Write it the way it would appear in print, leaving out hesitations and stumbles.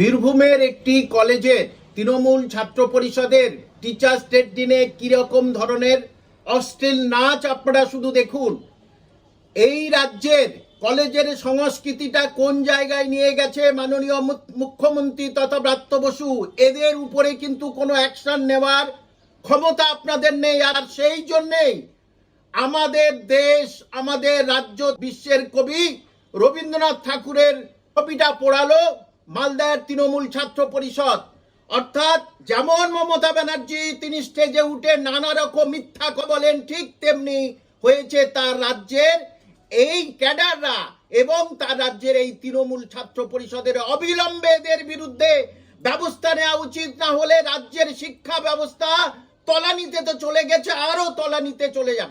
বীরভূমের একটি কলেজের তৃণমূল ছাত্র পরিষদের টিচার্স ডের দিনে কিরকম ধরনের অশ্লীল নাচ আপনারা শুধু দেখুন। এই রাজ্যের কলেজের সংস্কৃতিটা কোন জায়গায় নিয়ে গেছে মাননীয় মুখ্যমন্ত্রী তথা ব্রাত্য বসু। এদের উপরে কিন্তু কোনো অ্যাকশন নেওয়ার ক্ষমতা আপনাদের নেই। আর সেই জন্যেই আমাদের দেশ, আমাদের রাজ্য বিশ্বের কবি রবীন্দ্রনাথ ঠাকুরের কবিতা পড়ালো মালদার তৃণমূল ছাত্র পরিষদ। অর্থাৎ যেমন মমতা ব্যানার্জি তিনি স্টেজে উঠে নানা রকম মিথ্যা বলেন, ঠিক তেমনি হয়েছে তার রাজ্যের এই ক্যাডাররা এবং তার রাজ্যের এই তৃণমূল ছাত্র পরিষদের। অবিলম্বে এদের বিরুদ্ধে ব্যবস্থা নেওয়া উচিত, না হলে রাজ্যের শিক্ষা ব্যবস্থা তলানিতে তো চলে গেছে, আরো তলানিতে চলে যাবে।